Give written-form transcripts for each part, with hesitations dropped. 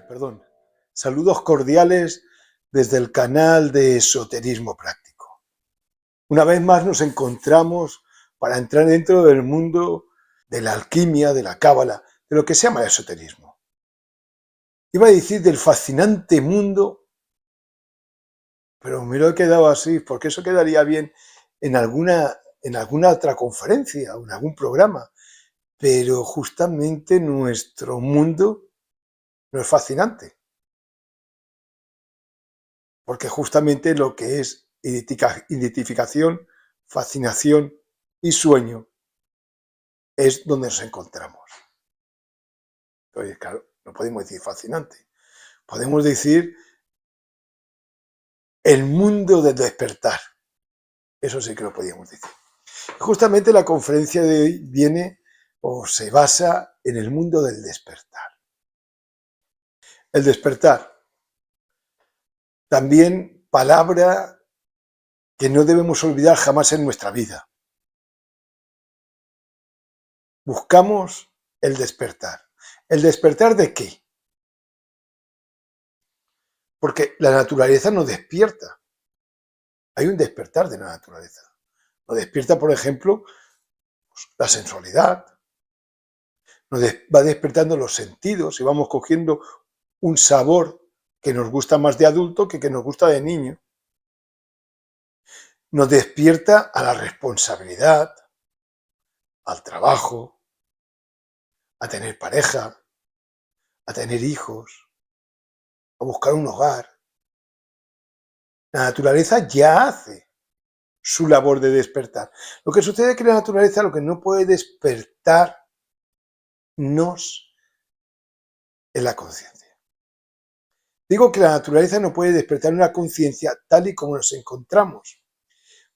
Perdón, saludos cordiales desde el canal de Esoterismo Práctico. Una vez más nos encontramos para entrar dentro del mundo de la alquimia, de la cábala, de lo que se llama esoterismo. Iba a decir del fascinante mundo, pero me lo he quedado así, porque eso quedaría bien en alguna otra conferencia o en algún programa, pero justamente nuestro mundo no es fascinante. Porque justamente lo que es identificación, fascinación y sueño es donde nos encontramos. Entonces, claro, no podemos decir fascinante. Podemos decir el mundo del despertar. Eso sí que lo podríamos decir. Justamente la conferencia de hoy viene o se basa en el mundo del despertar. El despertar. También palabra que no debemos olvidar jamás en nuestra vida. Buscamos el despertar. ¿El despertar de qué? Porque la naturaleza nos despierta. Hay un despertar de la naturaleza. Nos despierta, por ejemplo, la sensualidad. Nos va despertando los sentidos y vamos cogiendo un sabor que nos gusta más de adulto que nos gusta de niño. Nos despierta a la responsabilidad, al trabajo, a tener pareja, a tener hijos, a buscar un hogar. La naturaleza ya hace su labor de despertar. Lo que sucede es que la naturaleza lo que no puede despertarnos es la conciencia. Digo que la naturaleza no puede despertar una conciencia tal y como nos encontramos,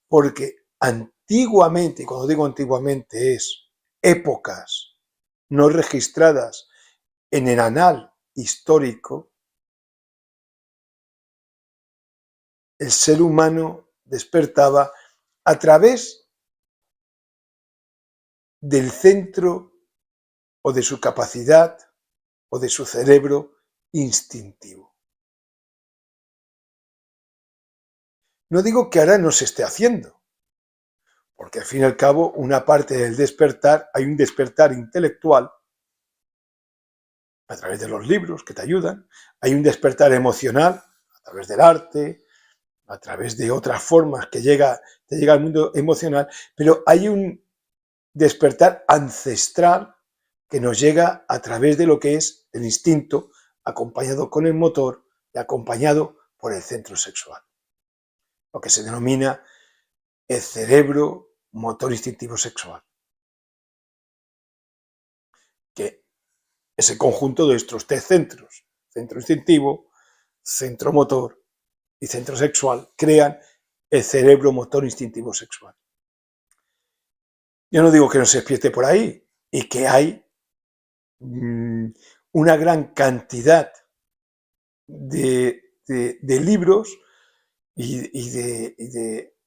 porque antiguamente, y cuando digo antiguamente es épocas no registradas en el anal histórico, el ser humano despertaba a través del centro o de su capacidad o de su cerebro instintivo. No digo que ahora no se esté haciendo, porque al fin y al cabo una parte del despertar, hay un despertar intelectual a través de los libros que te ayudan, hay un despertar emocional a través del arte, a través de otras formas que te llega al mundo emocional, pero hay un despertar ancestral que nos llega a través de lo que es el instinto, acompañado con el motor y acompañado por el centro sexual, lo que se denomina el cerebro motor instintivo sexual, que es el conjunto de estos tres centros, centro instintivo, centro motor y centro sexual, crean el cerebro motor instintivo sexual. Yo no digo que no se despierte por ahí, y que hay una gran cantidad de libros y de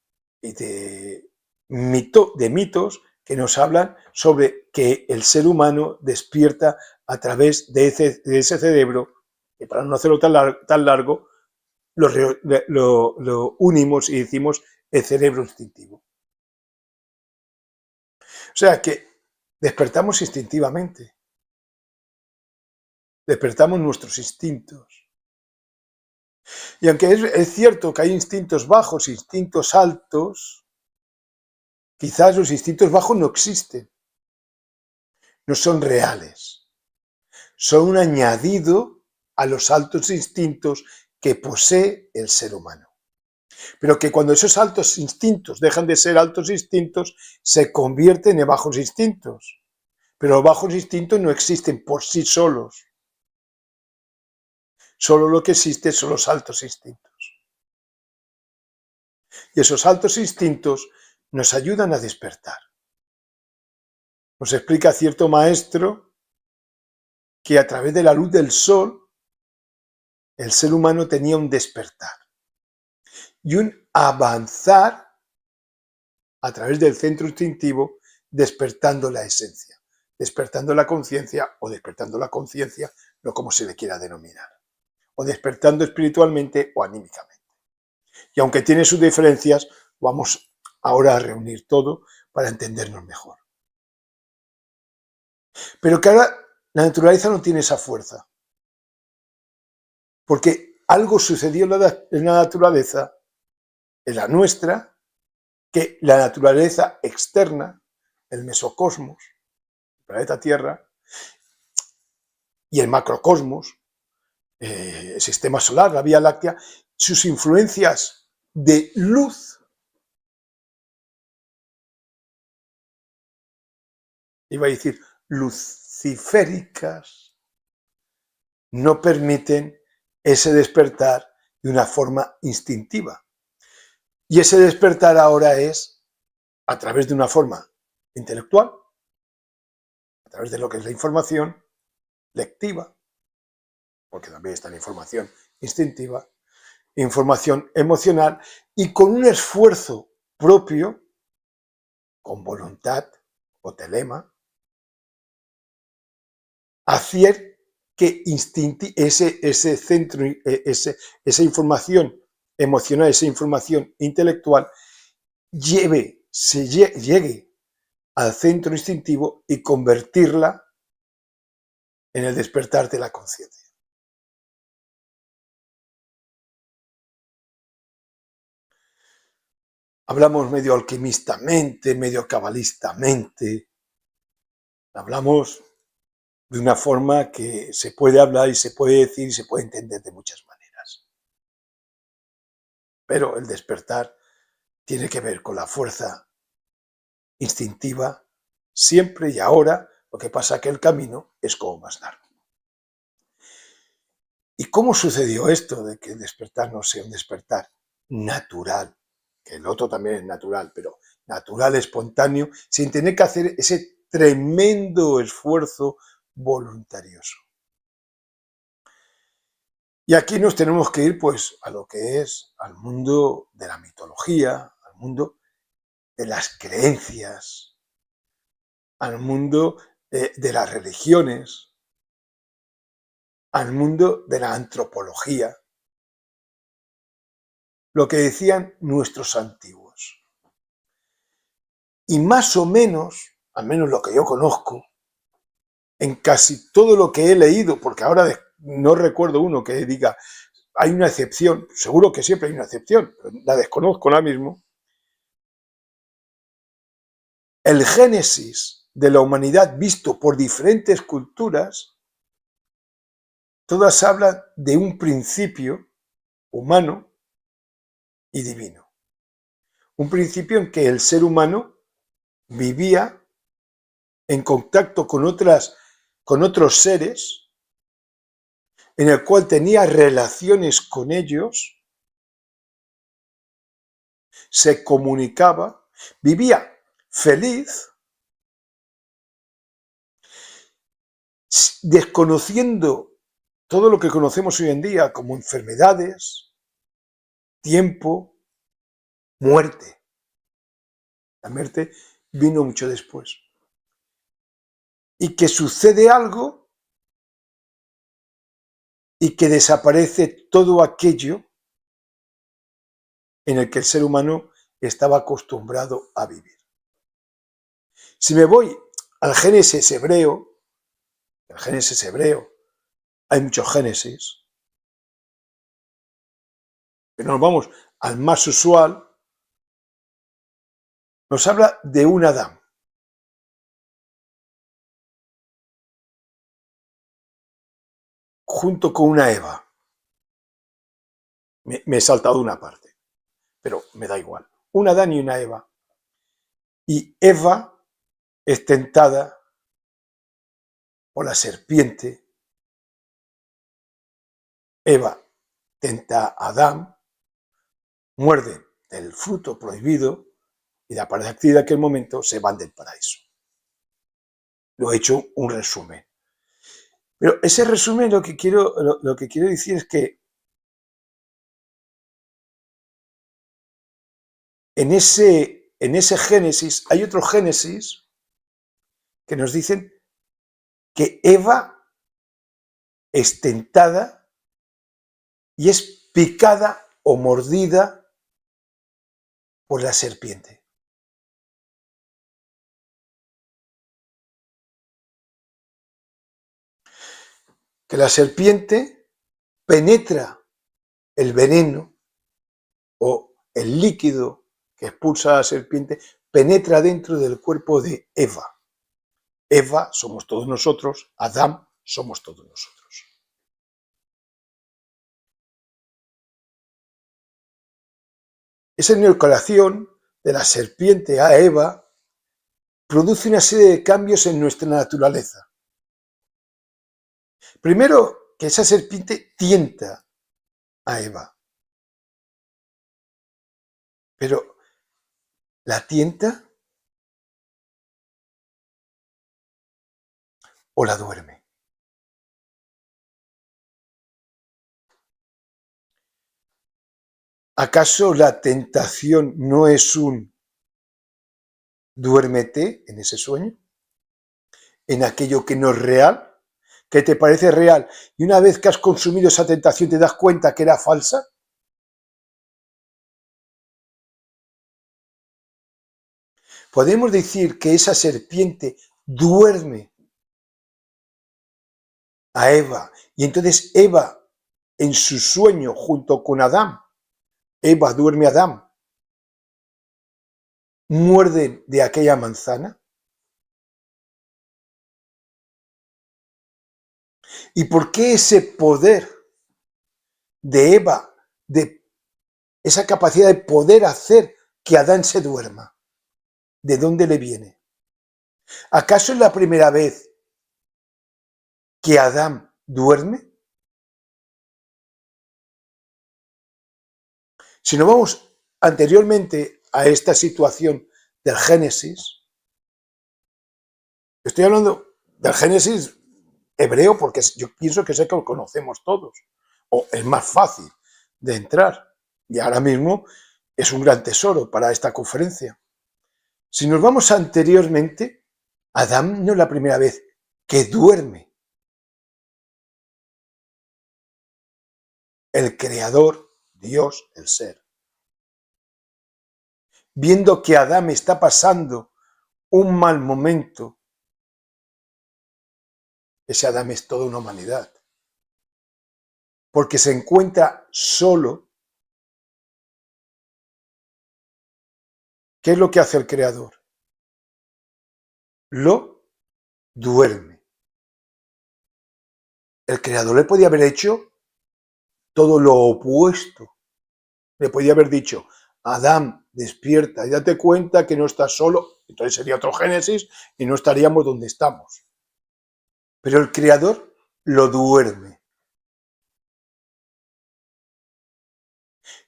mitos que nos hablan sobre que el ser humano despierta a través de ese cerebro, que para no hacerlo tan largo, lo unimos y decimos el cerebro instintivo. O sea que despertamos instintivamente, despertamos nuestros instintos. Y aunque es cierto que hay instintos bajos, instintos altos, quizás los instintos bajos no existen, no son reales, son un añadido a los altos instintos que posee el ser humano. Pero que cuando esos altos instintos dejan de ser altos instintos, se convierten en bajos instintos. Pero los bajos instintos no existen por sí solos. Solo lo que existe son los altos instintos. Y esos altos instintos nos ayudan a despertar. Nos explica cierto maestro que a través de la luz del sol, el ser humano tenía un despertar y un avanzar a través del centro instintivo, despertando la esencia. despertando la conciencia o despertando la conciencia, no como se le quiera denominar, o despertando espiritualmente o anímicamente. Y aunque tiene sus diferencias, vamos ahora a reunir todo para entendernos mejor. Pero que ahora la naturaleza no tiene esa fuerza, porque algo sucedió en la naturaleza, en la nuestra, que la naturaleza externa, el mesocosmos, el planeta Tierra, y el macrocosmos, el sistema solar, la Vía Láctea, sus influencias de luz, iba a decir luciféricas, no permiten ese despertar de una forma instintiva. Y ese despertar ahora es a través de una forma intelectual, a través de lo que es la información lectiva, porque también está la información instintiva, información emocional, y con un esfuerzo propio, con voluntad o telema, hacer que ese centro, esa información emocional, esa información intelectual, llegue al centro instintivo y convertirla en el despertar de la conciencia. Hablamos medio alquimistamente, medio cabalistamente, hablamos de una forma que se puede hablar y se puede decir y se puede entender de muchas maneras. Pero el despertar tiene que ver con la fuerza instintiva siempre y ahora, lo que pasa que el camino es como más largo. ¿Y cómo sucedió esto de que el despertar no sea un despertar natural? Que el otro también es natural, pero natural, espontáneo, sin tener que hacer ese tremendo esfuerzo voluntarioso. Y aquí nos tenemos que ir pues a lo que es al mundo de la mitología, al mundo de las creencias, al mundo de las religiones, al mundo de la antropología, lo que decían nuestros antiguos. Y más o menos, al menos lo que yo conozco, en casi todo lo que he leído, porque ahora no recuerdo uno que diga, hay una excepción, seguro que siempre hay una excepción, pero la desconozco ahora mismo, el génesis de la humanidad visto por diferentes culturas, todas hablan de un principio humano y divino. Un principio en que el ser humano vivía en contacto con otros seres, en el cual tenía relaciones con ellos, se comunicaba, vivía feliz, desconociendo todo lo que conocemos hoy en día como enfermedades, tiempo, muerte. La muerte vino mucho después. Y que sucede algo y que desaparece todo aquello en el que el ser humano estaba acostumbrado a vivir. Si me voy al Génesis hebreo, hay muchos Génesis, pero nos vamos al más usual, nos habla de un Adán. Junto con una Eva. Me he saltado una parte, pero me da igual. Un Adán y una Eva. Y Eva es tentada por la serpiente. Eva tenta a Adán, muerde del fruto prohibido y a partir de aquel momento se van del paraíso. Lo he hecho un resumen. Pero ese resumen lo que quiero decir es que en ese Génesis hay otro Génesis que nos dicen que Eva es tentada y es picada o mordida por la serpiente. Que la serpiente penetra el veneno o el líquido que expulsa la serpiente, penetra dentro del cuerpo de Eva. Eva somos todos nosotros, Adán somos todos nosotros. Esa inoculación de la serpiente a Eva produce una serie de cambios en nuestra naturaleza. Primero, que esa serpiente tienta a Eva. Pero, ¿la tienta o la duerme? ¿Acaso la tentación no es un duérmete en ese sueño? ¿En aquello que no es real? ¿Que te parece real? Y una vez que has consumido esa tentación te das cuenta que era falsa. Podemos decir que esa serpiente duerme a Eva y entonces Eva en su sueño junto con Adán, Eva duerme a Adán, muerden de aquella manzana. ¿Y por qué ese poder de Eva, de esa capacidad de poder hacer que Adán se duerma? ¿De dónde le viene? ¿Acaso es la primera vez que Adán duerme? Si nos vamos anteriormente a esta situación del Génesis, estoy hablando del Génesis hebreo porque yo pienso que sé que lo conocemos todos, o es más fácil de entrar, y ahora mismo es un gran tesoro para esta conferencia. Si nos vamos anteriormente, Adán no es la primera vez que duerme. El Creador, Dios, el Ser, viendo que Adán está pasando un mal momento, ese Adán es toda una humanidad, porque se encuentra solo. ¿Qué es lo que hace el Creador? Lo duerme. El Creador le podía haber hecho todo lo opuesto. Le podía haber dicho, Adán, despierta y date cuenta que no estás solo. Entonces sería otro Génesis y no estaríamos donde estamos. Pero el Creador lo duerme.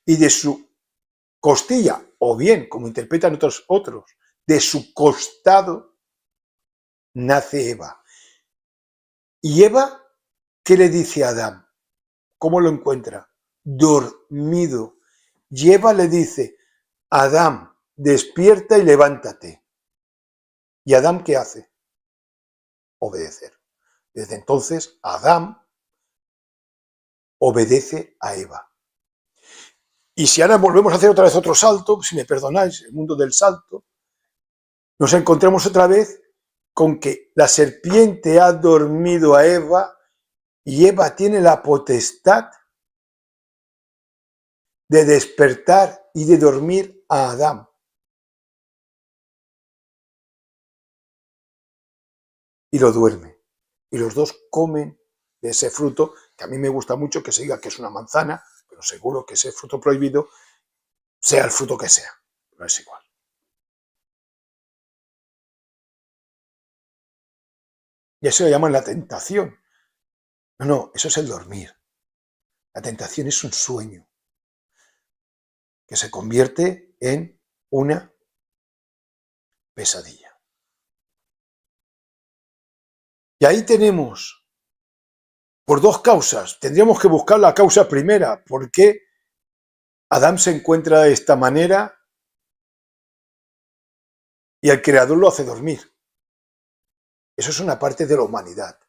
Y de su costilla, o bien, como interpretan otros, de su costado, nace Eva. Y Eva, ¿qué le dice a Adán? ¿Cómo lo encuentra? Dormido. Y Eva le dice, Adán, despierta y levántate. ¿Y Adán qué hace? Obedecer. Desde entonces, Adán obedece a Eva. Y si ahora volvemos a hacer otra vez otro salto, si me perdonáis, el mundo del salto, nos encontramos otra vez con que la serpiente ha dormido a Eva y Eva tiene la potestad de despertar y de dormir a Adán. Y lo duerme. Y los dos comen de ese fruto, que a mí me gusta mucho que se diga que es una manzana, pero seguro que ese fruto prohibido, sea el fruto que sea, no es igual. Y eso lo llaman la tentación. No, eso es el dormir. La tentación es un sueño que se convierte en una pesadilla. Y ahí tenemos, por dos causas, tendríamos que buscar la causa primera, ¿por qué Adán se encuentra de esta manera y el Creador lo hace dormir? Eso es una parte de la humanidad.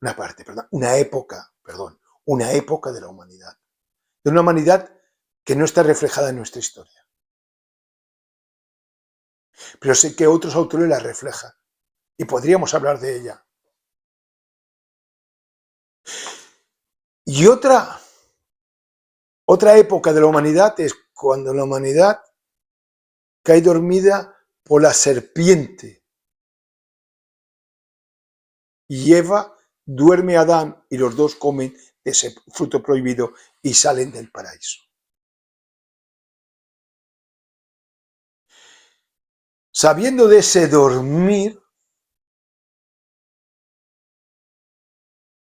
Una época de la humanidad. De una humanidad que no está reflejada en nuestra historia. Pero sé que otros autores la reflejan y podríamos hablar de ella. Y otra época de la humanidad es cuando la humanidad cae dormida por la serpiente y Eva duerme a Adán y los dos comen de ese fruto prohibido y salen del paraíso. Sabiendo de ese dormir,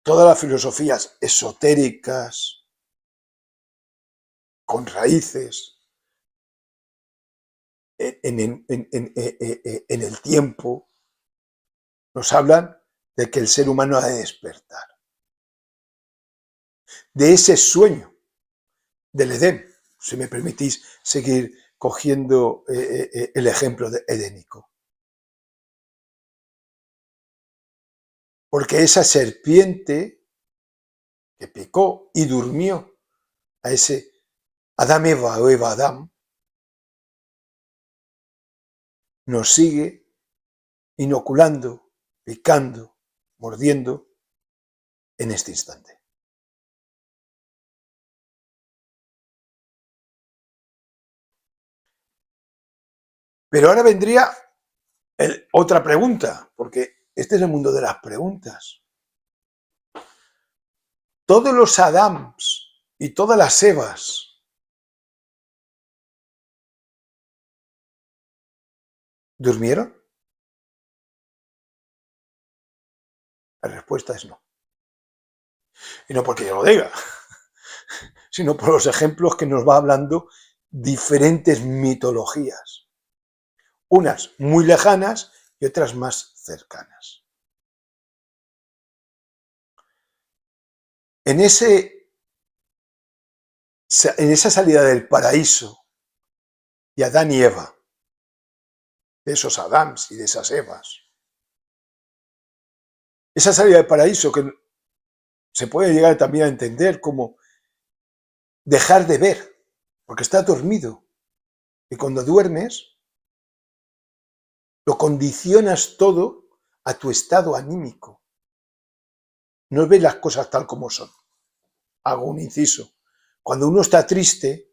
todas las filosofías esotéricas, con raíces en el tiempo, nos hablan de que el ser humano ha de despertar. De ese sueño del Edén, si me permitís seguir cogiendo el ejemplo edénico. Porque esa serpiente que picó y durmió a ese Adán-Eva o Eva-Adán, nos sigue inoculando, picando, mordiendo en este instante. Pero ahora vendría otra pregunta, porque este es el mundo de las preguntas. Todos los Adams y todas las Evas ¿durmieron? La respuesta es no. Y no porque yo lo diga, sino por los ejemplos que nos va hablando diferentes mitologías. Unas muy lejanas y otras más cercanas. En esa salida del paraíso de Adán y Eva, de esos Adams y de esas Evas, esa salida del paraíso que se puede llegar también a entender como dejar de ver, porque está dormido. Y cuando duermes, lo condicionas todo a tu estado anímico. No ves las cosas tal como son. Hago un inciso. Cuando uno está triste,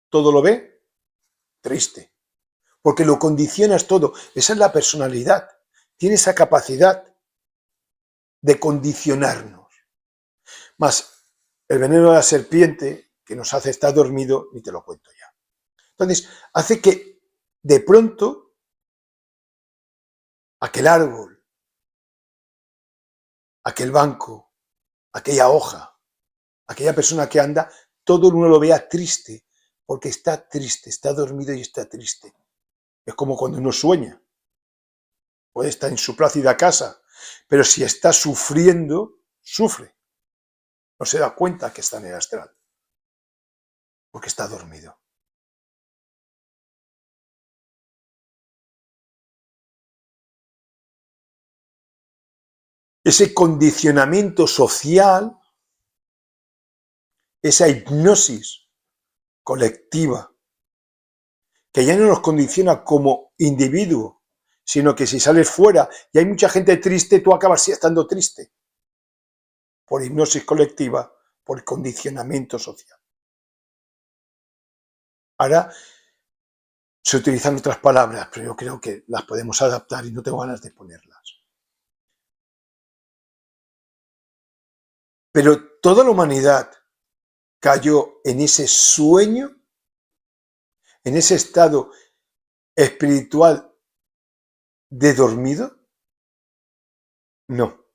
todo lo ve triste. Porque lo condicionas todo. Esa es la personalidad. Tiene esa capacidad de condicionarnos. Más el veneno de la serpiente, que nos hace estar dormido, ni te lo cuento ya. Entonces, hace que de pronto aquel árbol, aquel banco, aquella hoja, aquella persona que anda, todo uno lo vea triste, porque está triste, está dormido y está triste. Es como cuando uno sueña. Puede estar en su plácida casa, pero si está sufriendo, sufre. No se da cuenta que está en el astral, porque está dormido. Ese condicionamiento social, esa hipnosis colectiva, que ya no nos condiciona como individuo, sino que si sales fuera y hay mucha gente triste, tú acabas estando triste. Por hipnosis colectiva, por condicionamiento social. Ahora se utilizan otras palabras, pero yo creo que las podemos adaptar y no tengo ganas de ponerlas. Pero toda la humanidad cayó en ese sueño, en ese estado espiritual de dormido. No.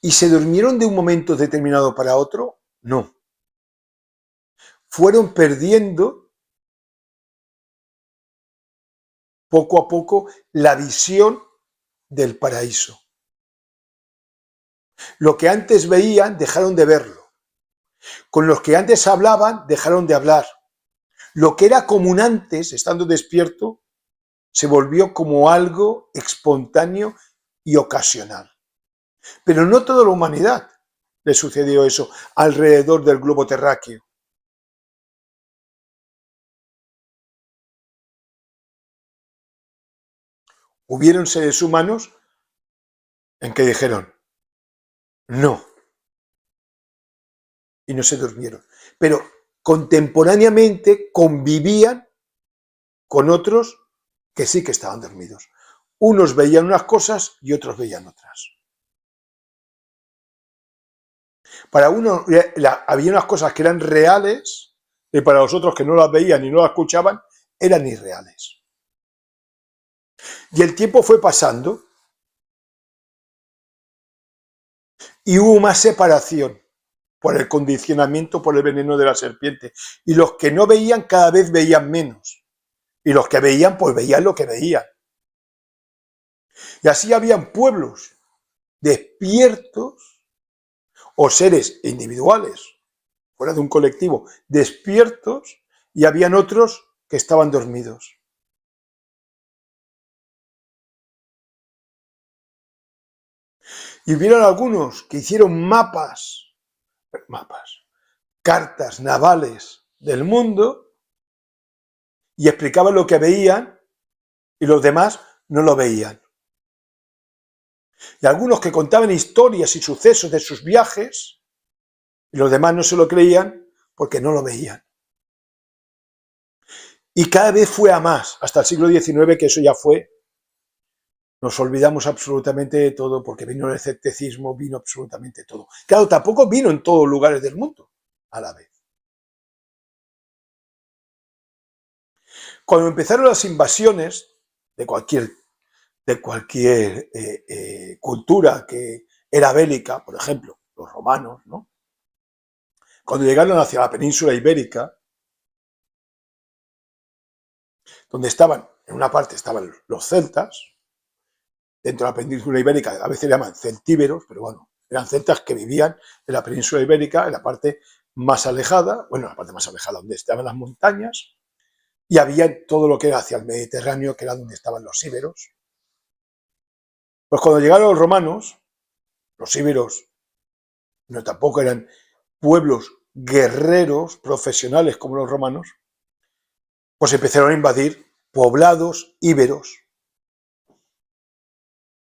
¿Y se durmieron de un momento determinado para otro? No. Fueron perdiendo poco a poco la visión del paraíso. Lo que antes veían, dejaron de verlo. Con los que antes hablaban, dejaron de hablar. Lo que era común antes, estando despierto, se volvió como algo espontáneo y ocasional. Pero no toda la humanidad le sucedió eso alrededor del globo terráqueo. Hubieron seres humanos en que dijeron no, y no se durmieron. Pero contemporáneamente convivían con otros que sí que estaban dormidos. Unos veían unas cosas y otros veían otras. Para uno había unas cosas que eran reales y para los otros que no las veían y no las escuchaban eran irreales. Y el tiempo fue pasando y hubo más separación por el condicionamiento, por el veneno de la serpiente. Y los que no veían cada vez veían menos. Y los que veían, pues veían lo que veían. Y así habían pueblos despiertos o seres individuales, fuera de un colectivo, despiertos, y habían otros que estaban dormidos. Y hubieron algunos que hicieron mapas, cartas navales del mundo y explicaban lo que veían y los demás no lo veían. Y algunos que contaban historias y sucesos de sus viajes y los demás no se lo creían porque no lo veían. Y cada vez fue a más, hasta el siglo XIX, que eso ya fue. Nos olvidamos absolutamente de todo porque vino el escepticismo, vino absolutamente todo. Claro, tampoco vino en todos lugares del mundo a la vez. Cuando empezaron las invasiones de cualquier cultura que era bélica, por ejemplo, los romanos, ¿no? Cuando llegaron hacia la península ibérica, donde estaban, en una parte estaban los celtas, dentro de la península ibérica a veces le llaman celtíberos, pero bueno, eran celtas que vivían en la península ibérica, en la parte más alejada, bueno, la parte más alejada donde estaban las montañas, y había todo lo que era hacia el Mediterráneo, que era donde estaban los íberos. Pues cuando llegaron los íberos no tampoco eran pueblos guerreros profesionales como los romanos, pues empezaron a invadir poblados íberos.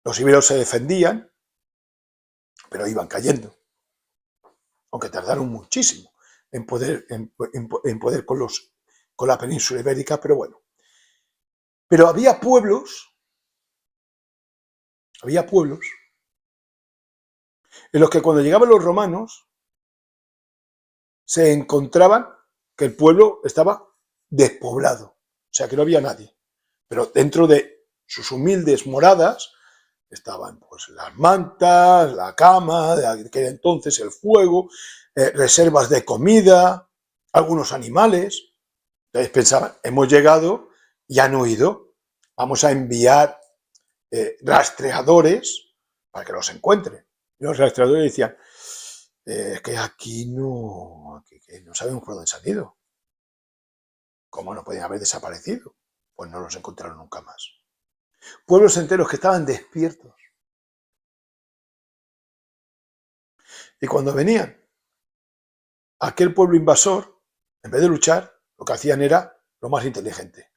Los íberos se defendían, pero iban cayendo, aunque tardaron muchísimo en poder con la península ibérica, pero bueno. Pero había pueblos en los que cuando llegaban los romanos se encontraban que el pueblo estaba despoblado, o sea que no había nadie. Pero dentro de sus humildes moradas estaban pues las mantas, la cama, de aquel entonces el fuego, reservas de comida, algunos animales. Entonces pensaban, hemos llegado y han huido, vamos a enviar rastreadores para que los encuentren. Y los rastreadores decían, es que aquí no sabemos por dónde han ido. ¿Cómo no podían haber desaparecido? Pues no los encontraron nunca más. Pueblos enteros que estaban despiertos. Y cuando venían aquel pueblo invasor, en vez de luchar, lo que hacían era lo más inteligente.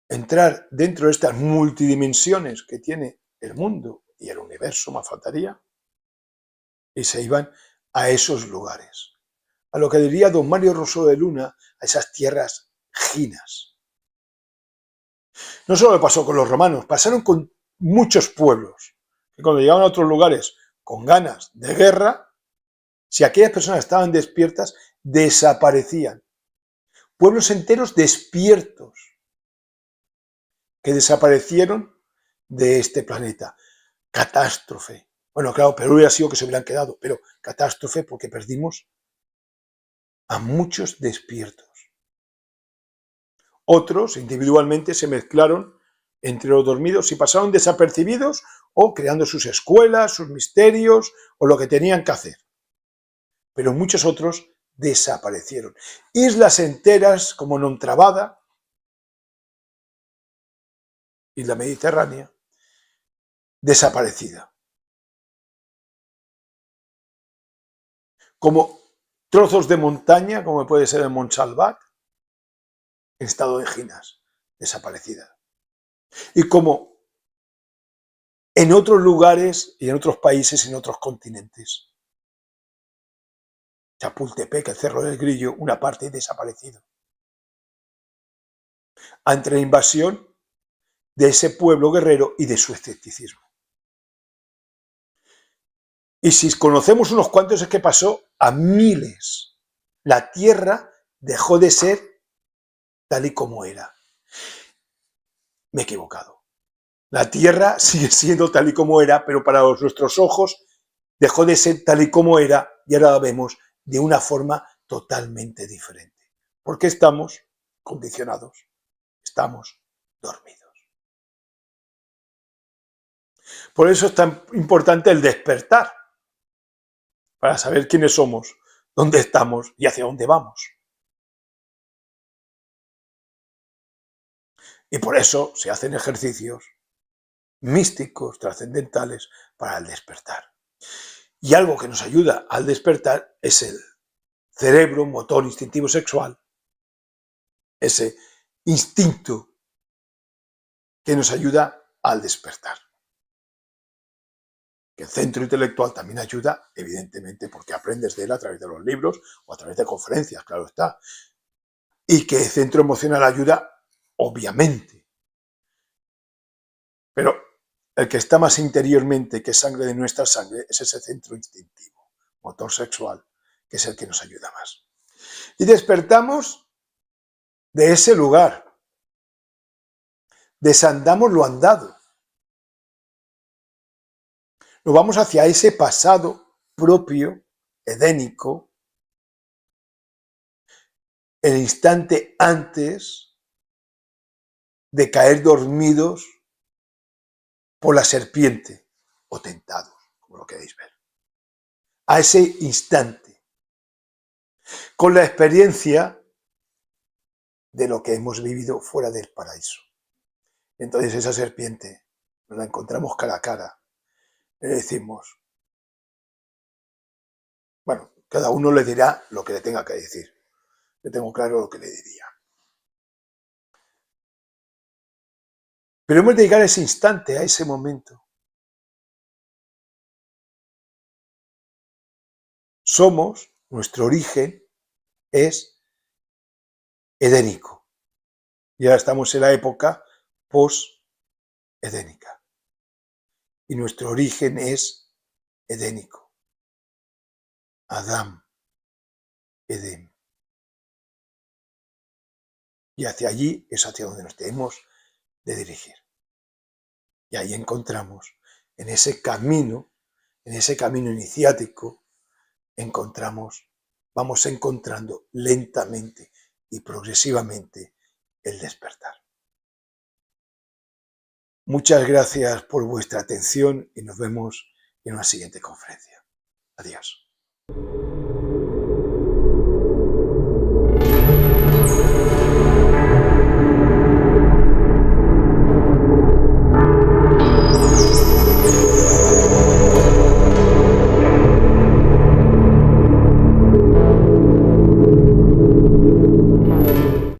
Entrar dentro de estas multidimensiones que tiene el mundo y el universo, más faltaría, y se iban a esos lugares. A lo que diría don Mario Rosso de Luna, a esas tierras ginas. No solo le pasó con los romanos, pasaron con muchos pueblos, que cuando llegaban a otros lugares con ganas de guerra, si aquellas personas estaban despiertas, desaparecían. Pueblos enteros despiertos que desaparecieron de este planeta. Catástrofe. Bueno, claro, Perú hubiera sido que se hubieran quedado, pero catástrofe porque perdimos a muchos despiertos. Otros, individualmente, se mezclaron entre los dormidos y pasaron desapercibidos o creando sus escuelas, sus misterios o lo que tenían que hacer. Pero muchos otros desaparecieron. Islas enteras como Nontrabada, isla mediterránea, desaparecida. Como trozos de montaña, como puede ser el Montsalvat, en estado de ginas, desaparecida. Y como en otros lugares y en otros países, en otros continentes. Chapultepec, el Cerro del Grillo, una parte desaparecido. Ante la invasión de ese pueblo guerrero y de su escepticismo. Y si conocemos unos cuantos es que pasó a miles. La Tierra dejó de ser tal y como era. Me he equivocado. La Tierra sigue siendo tal y como era, pero para nuestros ojos dejó de ser tal y como era y ahora la vemos de una forma totalmente diferente. Porque estamos condicionados, estamos dormidos. Por eso es tan importante el despertar, para saber quiénes somos, dónde estamos y hacia dónde vamos. Y por eso se hacen ejercicios místicos, trascendentales, para el despertar. Y algo que nos ayuda al despertar es el cerebro, motor instintivo sexual, ese instinto que nos ayuda al despertar. Que el centro intelectual también ayuda, evidentemente, porque aprendes de él a través de los libros o a través de conferencias, claro está. Y que el centro emocional ayuda, obviamente. Pero el que está más interiormente, que sangre de nuestra sangre, es ese centro instintivo, motor sexual, que es el que nos ayuda más. Y despertamos de ese lugar. Desandamos lo andado. Nos vamos hacia ese pasado propio, edénico, el instante antes de caer dormidos por la serpiente o tentados, como lo queréis ver. A ese instante, con la experiencia de lo que hemos vivido fuera del paraíso. Entonces esa serpiente nos la encontramos cara a cara, le decimos, bueno, cada uno le dirá lo que le tenga que decir. Yo tengo claro lo que le diría. Pero hemos de llegar a ese instante, a ese momento. Somos, nuestro origen es edénico. Y ahora estamos en la época post-edénica. Y nuestro origen es edénico. Adán, Edén. Y hacia allí es hacia donde nos tenemos de dirigir. Y ahí encontramos, en ese camino iniciático, vamos encontrando lentamente y progresivamente el despertar. Muchas gracias por vuestra atención y nos vemos en una siguiente conferencia. Adiós.